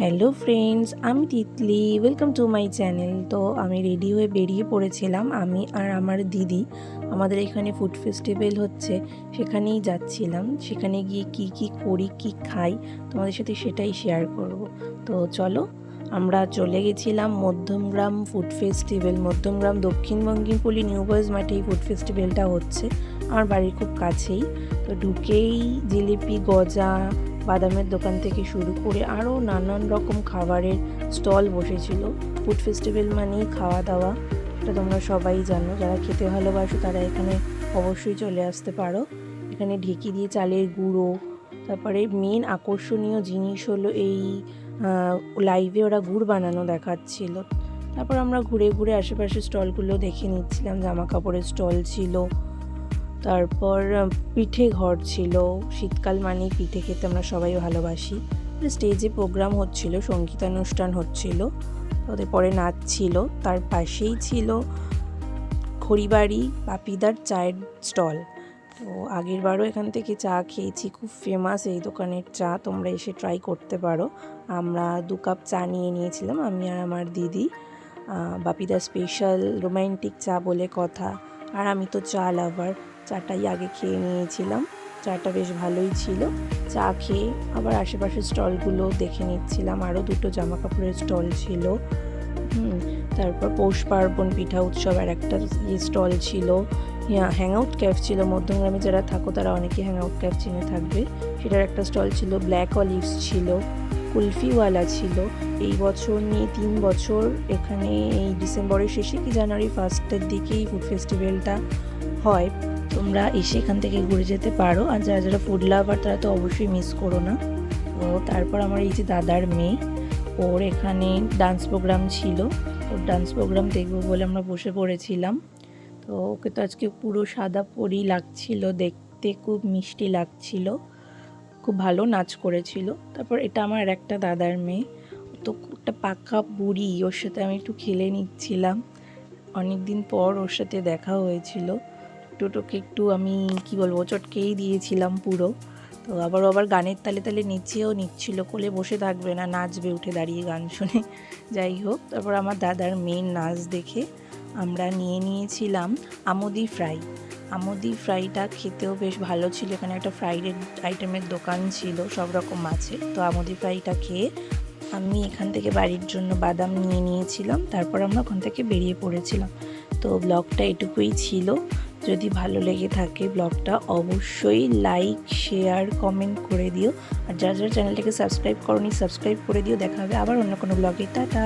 Hello friends, আমি Titli. Welcome to my channel. তো আমি রেডি হয়ে বেরিয়ে পড়েছিলাম, আমি আর আমার দিদি। আমাদের এখানে ফুড ফেস্টিভ্যাল হচ্ছে, সেখানেই যাচ্ছিলাম। সেখানে গিয়ে কি কি করি, কি খাই, তোমাদের সাথে সেটাই শেয়ার করব। তো চলো, আমরা চলে গেছিলাম মধ্যমগ্রাম ফুড ফেস্টিভ্যাল। মধ্যমগ্রাম দক্ষিণবঙ্গের পল্লী নিউ বয়েজ মাঠে এই ফুড ফেস্টিভ্যালটা হচ্ছে, আমার বাড়ির খুব কাছেই। তো ঢুকেই জিলিপি, গজা, বাদামের দোকান থেকে শুরু করে আরও নানান রকম খাবারের স্টল বসেছিল। ফুড ফেস্টিভ্যাল মানেই খাওয়া দাওয়া, এটা তোমরা সবাই জানো। যারা খেতে ভালোবাসো তারা এখানে অবশ্যই চলে আসতে পারো। এখানে ঢেঁকি দিয়ে চালের গুঁড়ো, তারপরে মেন আকর্ষণীয় জিনিস হলো এই লাইভে ওরা গুড় বানানো দেখাচ্ছিল। তারপর আমরা ঘুরে ঘুরে আশেপাশে স্টলগুলো দেখে নিচ্ছিলাম। জামা কাপড়ের স্টল ছিল, তারপর পিঠে ঘর ছিল। শীতকাল মানেই পিঠে খেতে আমরা সবাই ভালোবাসি। স্টেজে প্রোগ্রাম হচ্ছিল, সঙ্গীতানুষ্ঠান হচ্ছিল, ওদের পরে নাচ ছিল। তার পাশেই ছিল খড়িবাড়ি বাপিদার চায়ের স্টল। তো আগের বারও এখান থেকে চা খেয়েছি, খুব ফেমাস এই দোকানের চা, তোমরা এসে ট্রাই করতে পারো। আমরা 2 কাপ চা নিয়ে নিয়েছিলাম, আমি আর আমার দিদি। বাপিদা স্পেশাল রোমান্টিক চা বলে কথা। আর আমি তো চা লাভার, চাটাই আগে খেয়ে নিয়েছিলাম। চাটা বেশ ভালোই ছিল। চা খেয়ে আবার আশেপাশের স্টলগুলো দেখে নিচ্ছিলাম। আরও 2টো জামা কাপড়ের স্টল ছিল। তারপর পৌষ পার্বণ পিঠা উৎসব আর একটা স্টল ছিল। হ্যাংআউট ক্যাফ ছিল, মধ্যমগ্রামে যারা থাকো তারা অনেকে হ্যাংআউট ক্যাফ চিনে থাকবে, সেটার একটা স্টল ছিল। ব্ল্যাক অলিভস ছিল, কুলফিওয়ালা ছিল। এই বছর নিয়ে 3 বছর এখানে এই ডিসেম্বরের শেষে কি জানুয়ারি ফার্স্টের দিকেই ফুড ফেস্টিভ্যালটা হয়। তোমরা এসে এখান থেকে ঘুরে যেতে পারো, আর যারা যারা ফুড লাভার তারা তো অবশ্যই মিস করো না। তো তারপর আমার এই যে দাদার মেয়ে, ওর এখানে ডান্স প্রোগ্রাম ছিল। ওর ডান্স প্রোগ্রাম দেখবো বলে আমরা বসে পড়েছিলাম। তো ওকে তো আজকে পুরো সাদা পরি লাগছিল, দেখতে খুব মিষ্টি লাগছিল, খুব ভালো নাচ করেছিল। তারপর এটা আমার একটা দাদার মেয়ে, তো একটা পাকা বুড়ি, ওর সাথে আমি একটু খেলে নিচ্ছিলাম। অনেক দিন পর ওর সাথে দেখা হয়েছিল। টোটোকে একটু আমি কি বলবো, চটকেই দিয়েছিলাম পুরো। তো আবার গানের তালে তালে নিচেও নিচ্ছিল, কোলে বসে থাকবে না, নাচবে উঠে দাঁড়িয়ে গান শুনে। যাই হোক, তারপর আমার দাদার মেয়ের নাচ দেখে আমরা নিয়ে নিয়েছিলাম আমোদি ফ্রাই। আমোদি ফ্রাইটা খেতেও বেশ ভালো ছিল। এখানে একটা ফ্রাইড আইটেমের দোকান ছিল, সব রকম মাছের। তো আমোদি ফ্রাইটা খেয়ে আমি এখান থেকে বাড়ির জন্য বাদাম নিয়ে নিয়েছিলাম। তারপর আমরা ওখান থেকে বেরিয়ে পড়েছিলাম। তো ব্লগটা এটুকুই ছিল। যদি ভালো লেগে থাকে ব্লগটা অবশ্যই লাইক, শেয়ার, কমেন্ট করে দিও। আর যারা যারা চ্যানেলটাকে সাবস্ক্রাইব করোনি সাবস্ক্রাইব করে দিও। দেখা হবে আবার অন্য কোনো ব্লগে। টাটা।